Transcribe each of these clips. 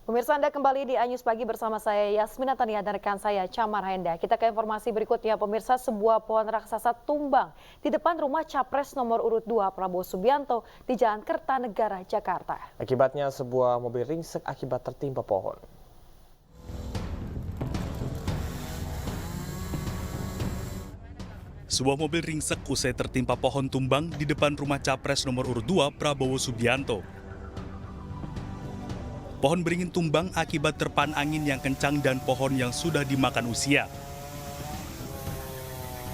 Pemirsa, Anda kembali di Anyus Pagi bersama saya Yasmina Tania dan rekan saya Camar Henda. Kita ke informasi berikutnya, pemirsa. Sebuah pohon raksasa tumbang di depan rumah Capres nomor urut 2 Prabowo Subianto di Jalan Kertanegara, Jakarta. Akibatnya sebuah mobil ringsek akibat tertimpa pohon. Sebuah mobil ringsek usai tertimpa pohon tumbang di depan rumah Capres nomor urut 2 Prabowo Subianto. Pohon beringin tumbang akibat terpaan angin yang kencang dan pohon yang sudah dimakan usia.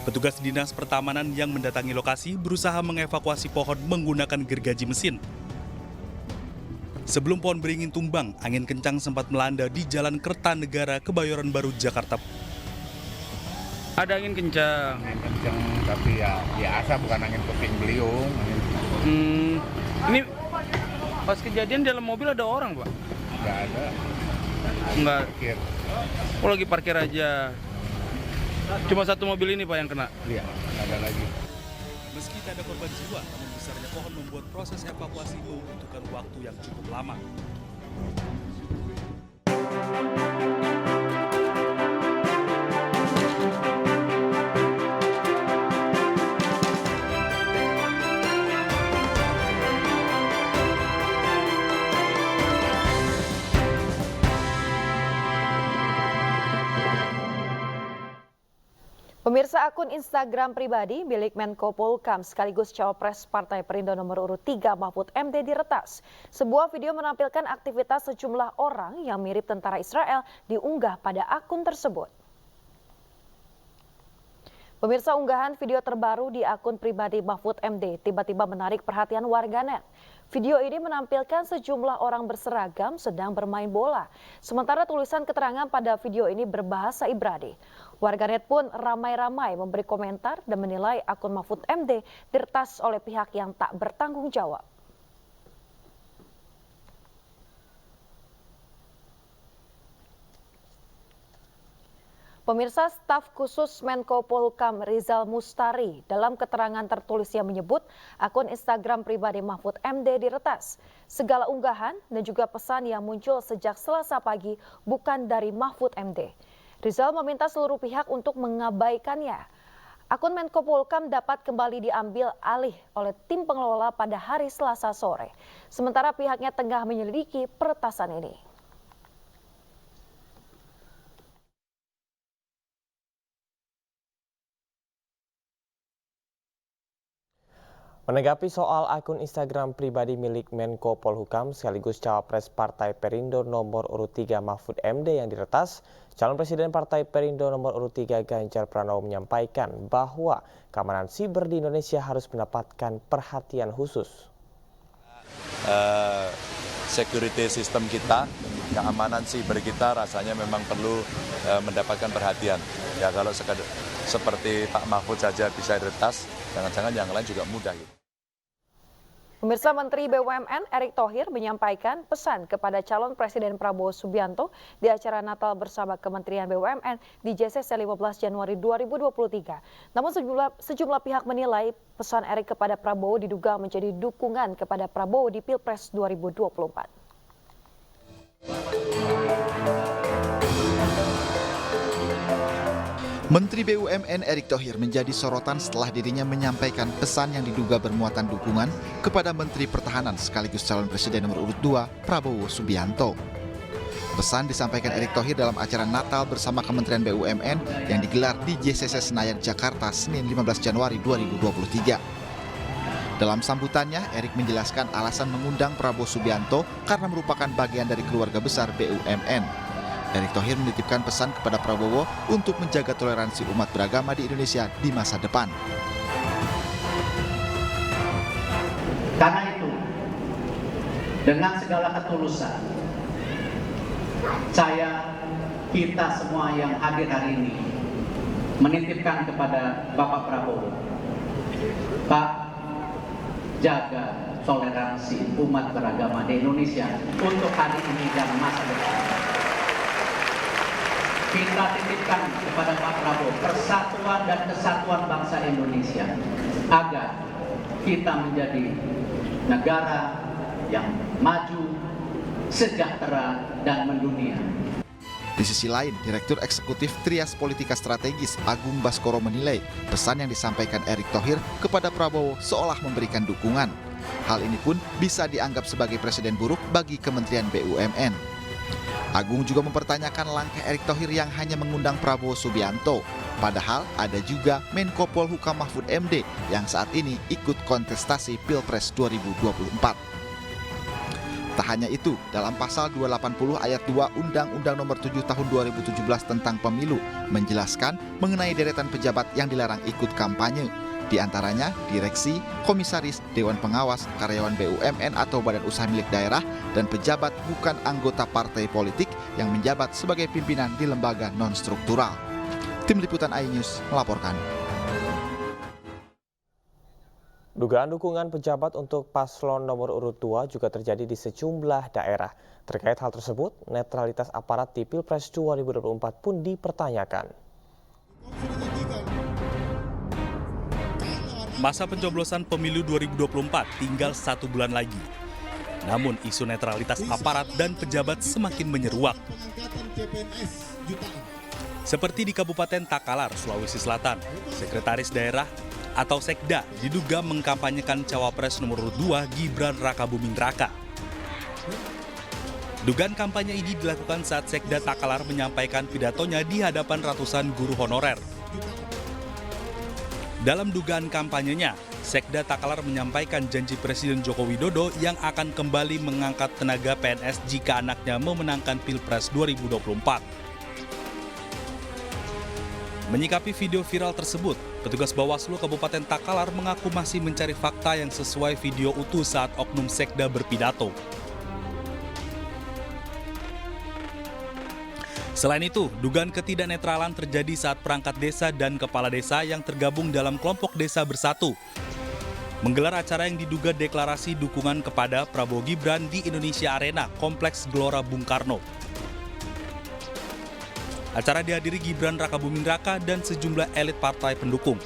Petugas Dinas Pertamanan yang mendatangi lokasi berusaha mengevakuasi pohon menggunakan gergaji mesin. Sebelum pohon beringin tumbang, angin kencang sempat melanda di Jalan Kertanegara, Kebayoran Baru, Jakarta. Ada angin kencang. Angin kencang, tapi ya biasa, bukan angin puting beliung. Ini pas kejadian dalam mobil ada orang, Pak? Nggak ada. Enggak. Parkir. Oh, lagi parkir aja. Cuma satu mobil ini, Pak, yang kena? Iya, nggak ada lagi. Meski tak ada korban jiwa, namun besarnya pohon membuat proses evakuasi membutuhkan waktu yang cukup lama. Pemirsa, akun Instagram pribadi milik Menko Polhukam sekaligus Cawapres Partai Perindo nomor urut 3 Mahfud MD diretas. Sebuah video menampilkan aktivitas sejumlah orang yang mirip tentara Israel diunggah pada akun tersebut. Pemirsa, unggahan video terbaru di akun pribadi Mahfud MD tiba-tiba menarik perhatian warganet. Video ini menampilkan sejumlah orang berseragam sedang bermain bola. Sementara tulisan keterangan pada video ini berbahasa Ibrani. Warganet pun ramai-ramai memberi komentar dan menilai akun Mahfud MD diretas oleh pihak yang tak bertanggung jawab. Pemirsa, staf khusus Menko Polhukam Rizal Mustari dalam keterangan tertulisnya menyebut akun Instagram pribadi Mahfud MD diretas. Segala unggahan dan juga pesan yang muncul sejak Selasa pagi bukan dari Mahfud MD. Rizal meminta seluruh pihak untuk mengabaikannya. Akun Menko Polhukam dapat kembali diambil alih oleh tim pengelola pada hari Selasa sore. Sementara pihaknya tengah menyelidiki peretasan ini. Menanggapi soal akun Instagram pribadi milik Menko Polhukam sekaligus Cawapres Partai Perindo nomor urut 3 Mahfud MD yang diretas, calon presiden Partai Perindo nomor urut 3 Ganjar Pranowo menyampaikan bahwa keamanan siber di Indonesia harus mendapatkan perhatian khusus. Security system kita, keamanan siber kita rasanya memang perlu mendapatkan perhatian. Ya kalau seperti Pak Mahfud saja bisa diretas, jangan-jangan yang lain juga mudah gitu. Pemirsa, Menteri BUMN Erick Thohir menyampaikan pesan kepada calon Presiden Prabowo Subianto di acara Natal bersama Kementerian BUMN di JCC 15 Januari 2023. Namun sejumlah pihak menilai pesan Erick kepada Prabowo diduga menjadi dukungan kepada Prabowo di Pilpres 2024. Menteri BUMN Erick Thohir menjadi sorotan setelah dirinya menyampaikan pesan yang diduga bermuatan dukungan kepada Menteri Pertahanan sekaligus calon Presiden nomor urut 2 Prabowo Subianto. Pesan disampaikan Erick Thohir dalam acara Natal bersama Kementerian BUMN yang digelar di JCC Senayan, Jakarta, Senin 15 Januari 2023. Dalam sambutannya, Erick menjelaskan alasan mengundang Prabowo Subianto karena merupakan bagian dari keluarga besar BUMN. Erick Thohir menitipkan pesan kepada Prabowo untuk menjaga toleransi umat beragama di Indonesia di masa depan. Karena itu, dengan segala ketulusan, kita semua yang hadir hari ini menitipkan kepada Bapak Prabowo, Pak, jaga toleransi umat beragama di Indonesia untuk hari ini dan masa depan. Kita titipkan kepada Pak Prabowo persatuan dan kesatuan bangsa Indonesia agar kita menjadi negara yang maju, sejahtera, dan mendunia. Di sisi lain, Direktur Eksekutif Trias Politika Strategis Agung Baskoro menilai pesan yang disampaikan Erick Thohir kepada Prabowo seolah memberikan dukungan. Hal ini pun bisa dianggap sebagai presiden buruk bagi Kementerian BUMN. Agung juga mempertanyakan langkah Erick Thohir yang hanya mengundang Prabowo Subianto. Padahal ada juga Menko Polhukam Mahfud MD yang saat ini ikut kontestasi Pilpres 2024. Tak hanya itu, dalam pasal 280 ayat 2 Undang-Undang Nomor 7 Tahun 2017 tentang Pemilu menjelaskan mengenai deretan pejabat yang dilarang ikut kampanye. Di antaranya direksi, komisaris, dewan pengawas, karyawan BUMN atau badan usaha milik daerah, dan pejabat bukan anggota partai politik yang menjabat sebagai pimpinan di lembaga non-struktural. Tim Liputan iNews melaporkan. Dugaan dukungan pejabat untuk paslon nomor urut 2 juga terjadi di sejumlah daerah. Terkait hal tersebut, netralitas aparat di Pilpres 2024 pun dipertanyakan. Masa pencoblosan pemilu 2024 tinggal 1 bulan lagi. Namun isu netralitas aparat dan pejabat semakin menyeruak. Seperti di Kabupaten Takalar, Sulawesi Selatan, Sekretaris Daerah atau Sekda diduga mengkampanyekan cawapres nomor 2 Gibran Rakabuming Raka. Dugaan kampanye ini dilakukan saat Sekda Takalar menyampaikan pidatonya di hadapan ratusan guru honorer. Dalam dugaan kampanyenya, Sekda Takalar menyampaikan janji Presiden Joko Widodo yang akan kembali mengangkat tenaga PNS jika anaknya memenangkan Pilpres 2024. Menyikapi video viral tersebut, petugas Bawaslu Kabupaten Takalar mengaku masih mencari fakta yang sesuai video utuh saat oknum Sekda berpidato. Selain itu, dugaan ketidaknetralan terjadi saat perangkat desa dan kepala desa yang tergabung dalam kelompok desa bersatu menggelar acara yang diduga deklarasi dukungan kepada Prabowo Gibran di Indonesia Arena, Kompleks Gelora Bung Karno. Acara dihadiri Gibran Rakabuming Raka dan sejumlah elit partai pendukung.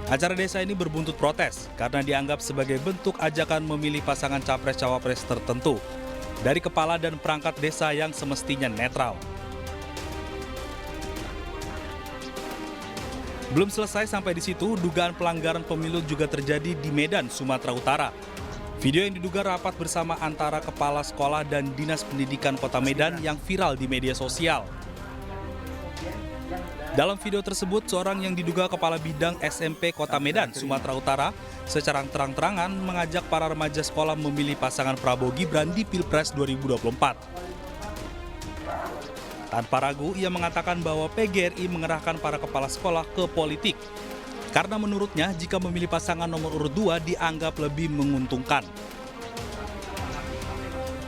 Acara desa ini berbuntut protes karena dianggap sebagai bentuk ajakan memilih pasangan capres-cawapres tertentu dari kepala dan perangkat desa yang semestinya netral. Belum selesai sampai di situ, dugaan pelanggaran pemilu juga terjadi di Medan, Sumatera Utara. Video yang diduga rapat bersama antara kepala sekolah dan Dinas Pendidikan Kota Medan yang viral di media sosial. Dalam video tersebut, seorang yang diduga kepala bidang SMP Kota Medan, Sumatera Utara, secara terang-terangan mengajak para remaja sekolah memilih pasangan Prabowo Gibran di Pilpres 2024. Tanpa ragu, ia mengatakan bahwa PGRI mengerahkan para kepala sekolah ke politik. Karena menurutnya, jika memilih pasangan nomor urut 2 dianggap lebih menguntungkan.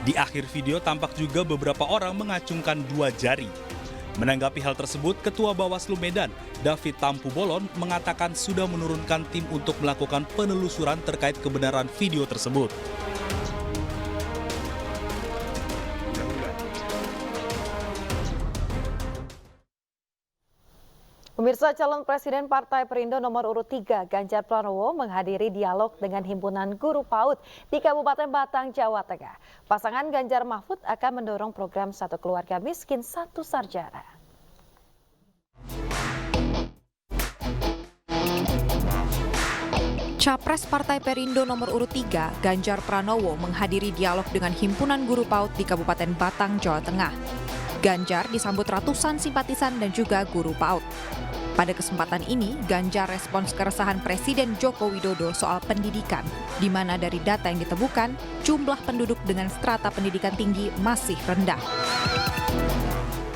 Di akhir video tampak juga beberapa orang mengacungkan 2 jari. Menanggapi hal tersebut, Ketua Bawaslu Medan, David Tampu Bolon, mengatakan sudah menurunkan tim untuk melakukan penelusuran terkait kebenaran video tersebut. Pemirsa, calon Presiden Partai Perindo nomor urut 3 Ganjar Pranowo menghadiri dialog dengan Himpunan Guru PAUD di Kabupaten Batang, Jawa Tengah. Pasangan Ganjar Mahfud akan mendorong program Satu Keluarga Miskin Satu Sarjana. Capres Partai Perindo nomor urut 3 Ganjar Pranowo menghadiri dialog dengan Himpunan Guru PAUD di Kabupaten Batang, Jawa Tengah. Ganjar disambut ratusan simpatisan dan juga guru PAUD. Pada kesempatan ini, Ganjar respons keresahan Presiden Joko Widodo soal pendidikan, di mana dari data yang ditemukan, jumlah penduduk dengan strata pendidikan tinggi masih rendah.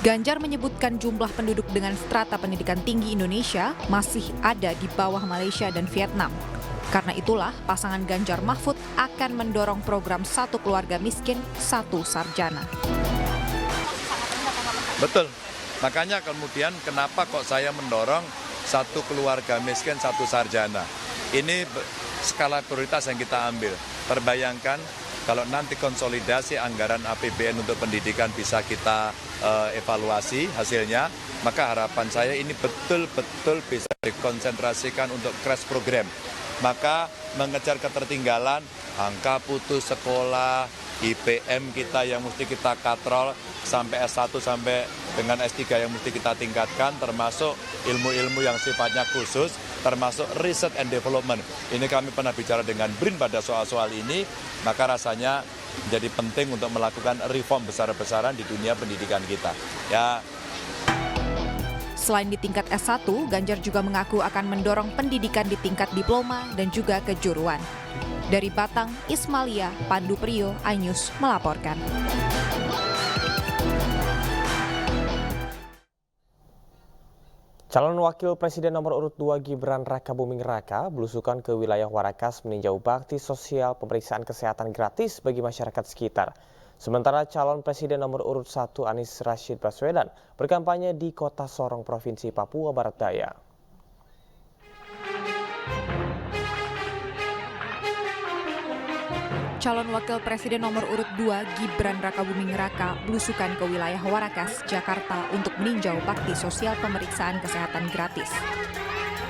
Ganjar menyebutkan jumlah penduduk dengan strata pendidikan tinggi Indonesia masih ada di bawah Malaysia dan Vietnam. Karena itulah, pasangan Ganjar Mahfud akan mendorong program Satu Keluarga Miskin Satu Sarjana. Betul. Makanya kemudian kenapa kok saya mendorong Satu Keluarga Miskin Satu Sarjana. Ini skala prioritas yang kita ambil. Terbayangkan kalau nanti konsolidasi anggaran APBN untuk pendidikan bisa kita evaluasi hasilnya, maka harapan saya ini betul-betul bisa dikonsentrasikan untuk crash program. Maka mengejar ketertinggalan, angka putus sekolah, IPM kita yang mesti kita katrol sampai S1 sampai dengan S3 yang mesti kita tingkatkan, termasuk ilmu-ilmu yang sifatnya khusus, termasuk research and development. Ini kami pernah bicara dengan BRIN pada soal-soal ini, maka rasanya menjadi penting untuk melakukan reform besar-besaran di dunia pendidikan kita. Ya. Selain di tingkat S1, Ganjar juga mengaku akan mendorong pendidikan di tingkat diploma dan juga kejuruan. Dari Batang, Ismalia, Pandu Priyo, iNews melaporkan. Calon Wakil Presiden nomor urut 2 Gibran Rakabuming Raka belusukan ke wilayah Warakas meninjau bakti sosial pemeriksaan kesehatan gratis bagi masyarakat sekitar. Sementara calon presiden nomor urut 1 Anies Rashid Baswedan berkampanye di Kota Sorong, Provinsi Papua Barat Daya. Calon Wakil Presiden nomor urut 2 Gibran Rakabuming Raka belusukan ke wilayah Warakas, Jakarta untuk meninjau bakti sosial pemeriksaan kesehatan gratis.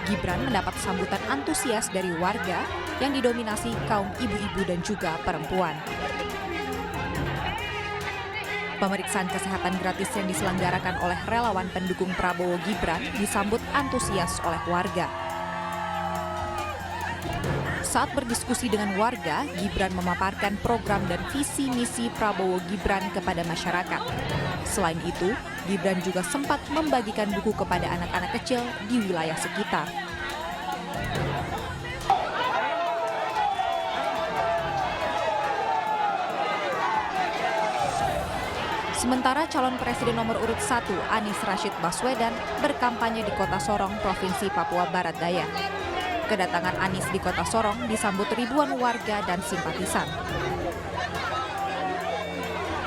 Gibran mendapat sambutan antusias dari warga yang didominasi kaum ibu-ibu dan juga perempuan. Pemeriksaan kesehatan gratis yang diselenggarakan oleh relawan pendukung Prabowo Gibran disambut antusias oleh warga. Saat berdiskusi dengan warga, Gibran memaparkan program dan visi misi Prabowo Gibran kepada masyarakat. Selain itu, Gibran juga sempat membagikan buku kepada anak-anak kecil di wilayah sekitar. Sementara calon presiden nomor urut 1 Anies Rashid Baswedan berkampanye di Kota Sorong, Provinsi Papua Barat Daya. Kedatangan Anies di Kota Sorong disambut ribuan warga dan simpatisan.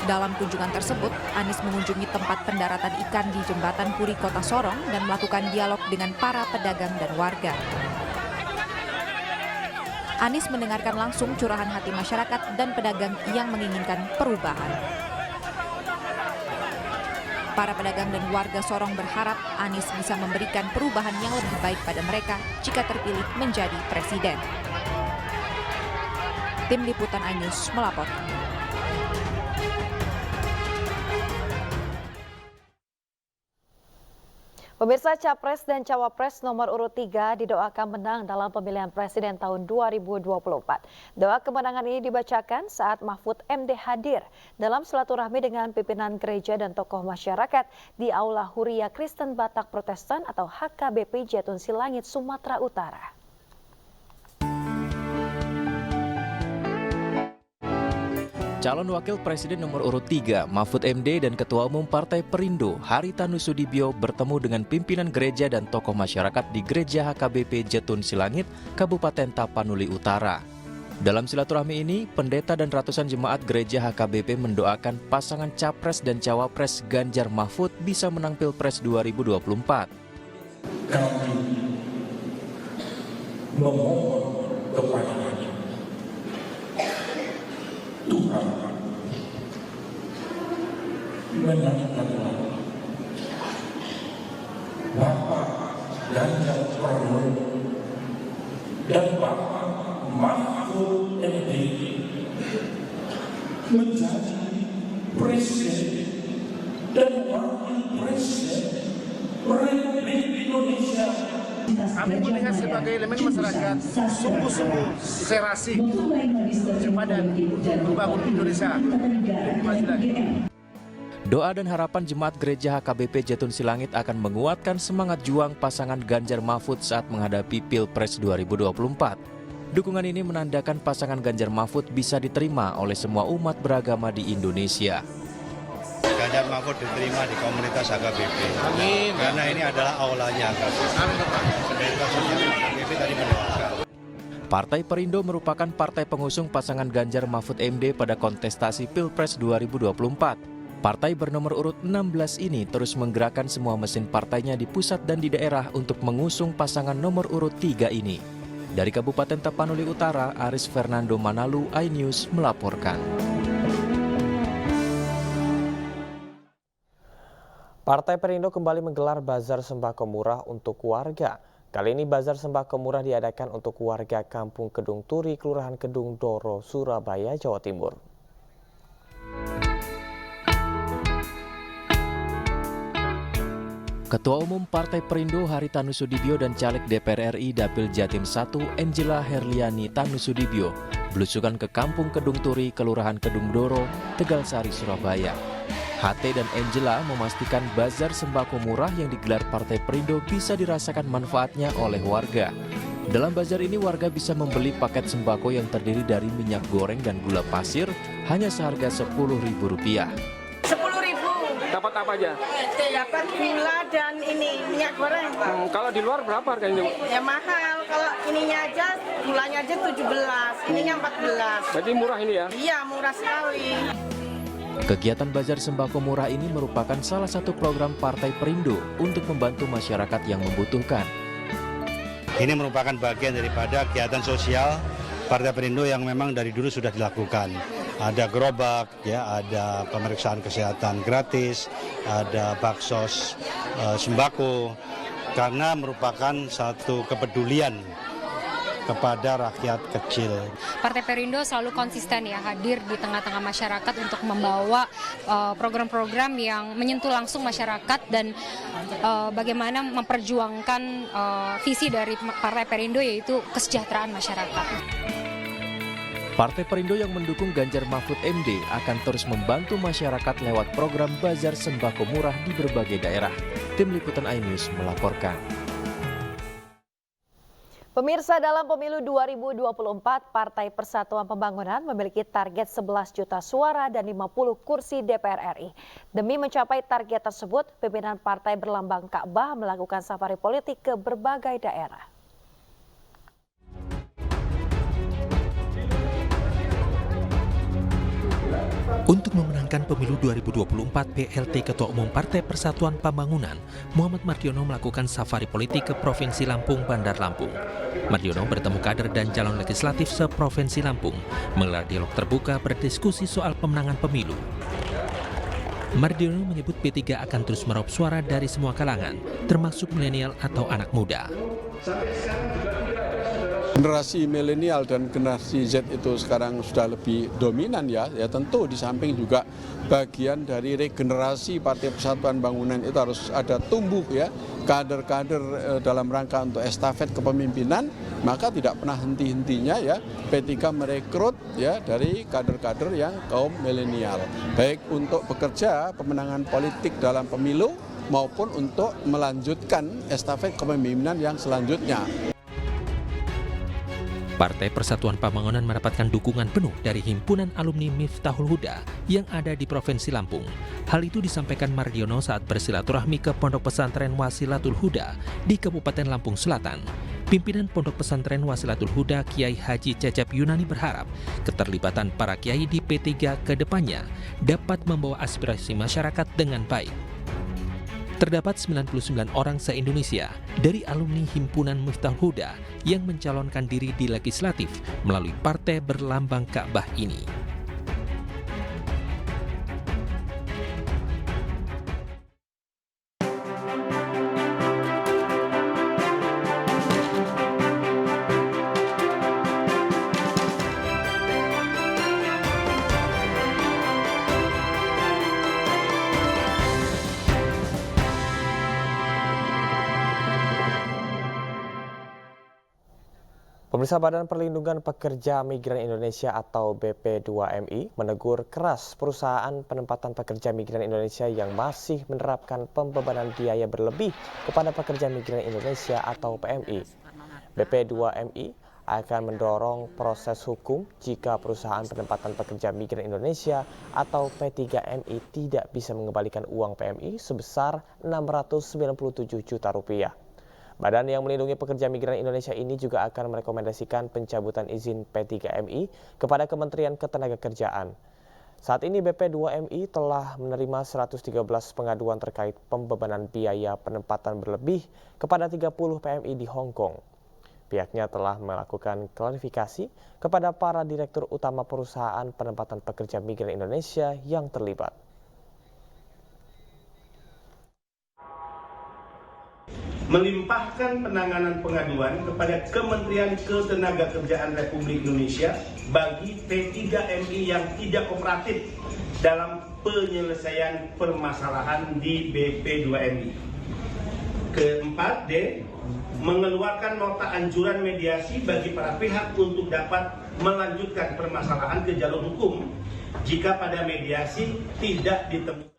Dalam kunjungan tersebut, Anies mengunjungi tempat pendaratan ikan di Jembatan Puri Kota Sorong dan melakukan dialog dengan para pedagang dan warga. Anies mendengarkan langsung curahan hati masyarakat dan pedagang yang menginginkan perubahan. Para pedagang dan warga Sorong berharap Anies bisa memberikan perubahan yang lebih baik pada mereka jika terpilih menjadi presiden. Tim Liputan iNews melaporkan. Pemirsa, Capres dan Cawapres nomor urut 3 didoakan menang dalam pemilihan presiden tahun 2024. Doa kemenangan ini dibacakan saat Mahfud MD hadir dalam silaturahmi dengan pimpinan gereja dan tokoh masyarakat di Aula Huria Kristen Batak Protestan atau HKBP Jatun Silangit, Sumatera Utara. Calon Wakil Presiden nomor urut 3, Mahfud MD dan Ketua Umum Partai Perindo, Haritanu Sudibyo bertemu dengan pimpinan gereja dan tokoh masyarakat di Gereja HKBP Jatun Silangit, Kabupaten Tapanuli Utara. Dalam silaturahmi ini, pendeta dan ratusan jemaat gereja HKBP mendoakan pasangan Capres dan Cawapres Ganjar Mahfud bisa menang Pilpres 2024. Kami memohon kepada Tuhan menangkanlah Bapak Ganjar Pranowo dan Bapak Mahfud MD menjadi presiden dan wakil presiden Republik Indonesia. Kami melihat sebagai elemen masyarakat sungguh-sungguh serasi kepada membangun Indonesia lebih maju lagi. Doa dan harapan jemaat gereja HKBP Jatun Silangit akan menguatkan semangat juang pasangan Ganjar Mahfud saat menghadapi Pilpres 2024. Dukungan ini menandakan pasangan Ganjar Mahfud bisa diterima oleh semua umat beragama di Indonesia. Ganjar Mahfud diterima di komunitas HKBP. Amin. Karena ini adalah aulanya HKBP. HKBP tadi mendoakan. Partai Perindo merupakan partai pengusung pasangan Ganjar Mahfud MD pada kontestasi Pilpres 2024. Partai bernomor urut 16 ini terus menggerakkan semua mesin partainya di pusat dan di daerah untuk mengusung pasangan nomor urut 3 ini. Dari Kabupaten Tapanuli Utara, Aris Fernando Manalu, iNews melaporkan. Partai Perindo kembali menggelar bazar sembako murah untuk warga. Kali ini bazar sembako murah diadakan untuk warga Kampung Kedung Turi, Kelurahan Kedung Doro, Surabaya, Jawa Timur. Ketua Umum Partai Perindo Haritanu Sudibyo dan Caleg DPR RI Dapil Jatim 1 Angela Herliani Tanu Sudibyo belusukan ke Kampung Kedung Turi, Kelurahan Kedung Doro, Tegalsari, Surabaya. HT dan Angela memastikan bazar sembako murah yang digelar Partai Perindo bisa dirasakan manfaatnya oleh warga. Dalam bazar ini warga bisa membeli paket sembako yang terdiri dari minyak goreng dan gula pasir hanya seharga Rp10.000. 10.000. Dapat apa aja? Dapat gula dan ini minyak goreng, Pak. Kalau di luar berapa harganya? Ya mahal. Kalau ininya aja, gulanya aja 17, ininya 14. Berarti murah ini ya? Iya, murah sekali. Kegiatan bazar sembako murah ini merupakan salah satu program Partai Perindo untuk membantu masyarakat yang membutuhkan. Ini merupakan bagian daripada kegiatan sosial Partai Perindo yang memang dari dulu sudah dilakukan. Ada gerobak, ya, ada pemeriksaan kesehatan gratis, ada baksos sembako, karena merupakan satu kepedulian kepada rakyat kecil. Partai Perindo selalu konsisten ya hadir di tengah-tengah masyarakat untuk membawa program-program yang menyentuh langsung masyarakat dan bagaimana memperjuangkan visi dari Partai Perindo yaitu kesejahteraan masyarakat. Partai Perindo yang mendukung Ganjar Mahfud MD akan terus membantu masyarakat lewat program bazar sembako murah di berbagai daerah. Tim Liputan iNews melaporkan. Pemirsa, dalam pemilu 2024, Partai Persatuan Pembangunan memiliki target 11 juta suara dan 50 kursi DPR RI. Demi mencapai target tersebut, pimpinan partai berlambang Ka'bah melakukan safari politik ke berbagai daerah. Untuk memenangkan pemilu 2024, PLT Ketua Umum Partai Persatuan Pembangunan, Muhammad Mardiono melakukan safari politik ke Provinsi Lampung, Bandar Lampung. Mardiono bertemu kader dan calon legislatif se-Provinsi Lampung, menggelar dialog terbuka berdiskusi soal pemenangan pemilu. Mardiono menyebut P3 akan terus meraup suara dari semua kalangan, termasuk milenial atau anak muda. Generasi milenial dan generasi Z itu sekarang sudah lebih dominan ya tentu di samping juga bagian dari regenerasi Partai Persatuan Bangunan itu harus ada tumbuh ya kader-kader dalam rangka untuk estafet kepemimpinan, maka tidak pernah henti-hentinya ya P3 merekrut ya dari kader-kader yang kaum milenial, baik untuk bekerja pemenangan politik dalam pemilu maupun untuk melanjutkan estafet kepemimpinan yang selanjutnya. Partai Persatuan Pembangunan mendapatkan dukungan penuh dari Himpunan Alumni Miftahul Huda yang ada di Provinsi Lampung. Hal itu disampaikan Mardiono saat bersilaturahmi ke Pondok Pesantren Wasilatul Huda di Kabupaten Lampung Selatan. Pimpinan Pondok Pesantren Wasilatul Huda, Kiai Haji Cecep Yunani berharap keterlibatan para kiai di P3 ke depannya dapat membawa aspirasi masyarakat dengan baik. Terdapat 99 orang se-Indonesia dari alumni Himpunan Miftahul Huda yang mencalonkan diri di legislatif melalui partai berlambang Ka'bah ini. Pemirsa, Badan Perlindungan Pekerja Migran Indonesia atau BP2MI menegur keras perusahaan penempatan pekerja migran Indonesia yang masih menerapkan pembebanan biaya berlebih kepada pekerja migran Indonesia atau PMI. BP2MI akan mendorong proses hukum jika perusahaan penempatan pekerja migran Indonesia atau P3MI tidak bisa mengembalikan uang PMI sebesar Rp697 juta. Badan yang melindungi pekerja migran Indonesia ini juga akan merekomendasikan pencabutan izin P3MI kepada Kementerian Ketenagakerjaan. Saat ini BP2MI telah menerima 113 pengaduan terkait pembebanan biaya penempatan berlebih kepada 30 PMI di Hong Kong. Pihaknya telah melakukan klarifikasi kepada para direktur utama perusahaan penempatan pekerja migran Indonesia yang terlibat. Melimpahkan penanganan pengaduan kepada Kementerian Ketenagakerjaan Republik Indonesia bagi P3MI yang tidak kooperatif dalam penyelesaian permasalahan di BP2MI. Keempat, D. Mengeluarkan nota anjuran mediasi bagi para pihak untuk dapat melanjutkan permasalahan ke jalur hukum jika pada mediasi tidak ditemukan.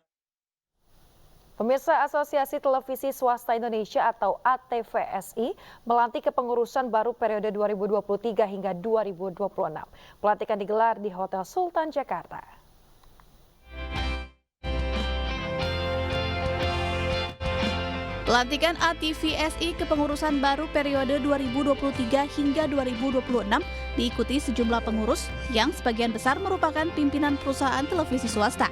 Pemirsa, Asosiasi Televisi Swasta Indonesia atau ATVSI melantik kepengurusan baru periode 2023 hingga 2026. Pelantikan digelar di Hotel Sultan Jakarta. Pelantikan ATVSI kepengurusan baru periode 2023 hingga 2026 diikuti sejumlah pengurus yang sebagian besar merupakan pimpinan perusahaan televisi swasta.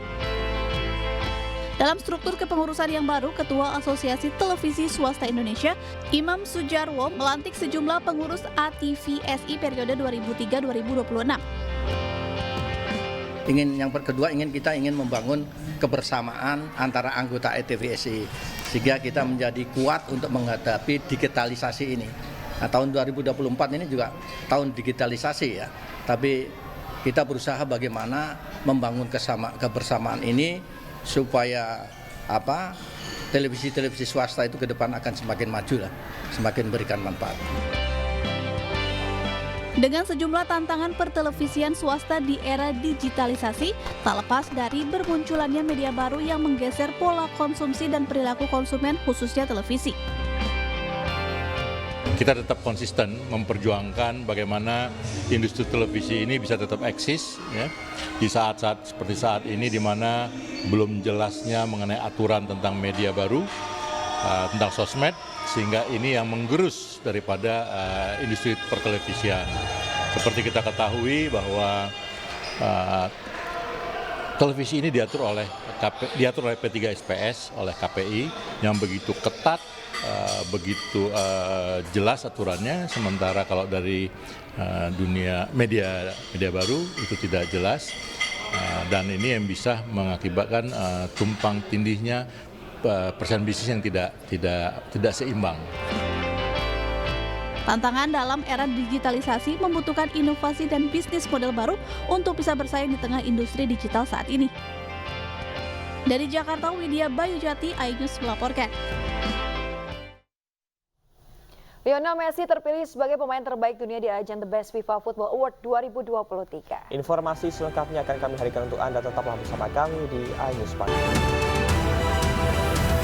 Dalam struktur kepengurusan yang baru, Ketua Asosiasi Televisi Swasta Indonesia, Imam Sujarwo, melantik sejumlah pengurus ATVSI periode 2003-2026. Kedua, kita ingin membangun kebersamaan antara anggota ATVSI sehingga kita menjadi kuat untuk menghadapi digitalisasi ini. Nah, tahun 2024 ini juga tahun digitalisasi ya. Tapi kita berusaha bagaimana membangun kebersamaan ini supaya televisi swasta itu ke depan akan semakin maju lah, semakin berikan manfaat. Dengan sejumlah tantangan pertelevisian swasta di era digitalisasi, tak lepas dari bermunculannya media baru yang menggeser pola konsumsi dan perilaku konsumen khususnya televisi. Kita tetap konsisten memperjuangkan bagaimana industri televisi ini bisa tetap eksis ya, di saat-saat seperti saat ini di mana belum jelasnya mengenai aturan tentang media baru, tentang sosmed, sehingga ini yang menggerus daripada industri pertelevisian. Seperti kita ketahui bahwa televisi ini diatur oleh P3SPS, oleh KPI yang begitu ketat, begitu jelas aturannya, sementara kalau dari dunia media baru itu tidak jelas, dan ini yang bisa mengakibatkan tumpang tindihnya persaingan bisnis yang tidak seimbang. Tantangan dalam era digitalisasi membutuhkan inovasi dan bisnis model baru untuk bisa bersaing di tengah industri digital saat ini. Dari Jakarta, Widya Bayujati, iNews melaporkan. Lionel Messi terpilih sebagai pemain terbaik dunia di ajang The Best FIFA Football Award 2023. Informasi selengkapnya akan kami hadirkan untuk Anda. Tetaplah bersama kami di iNews Pagi.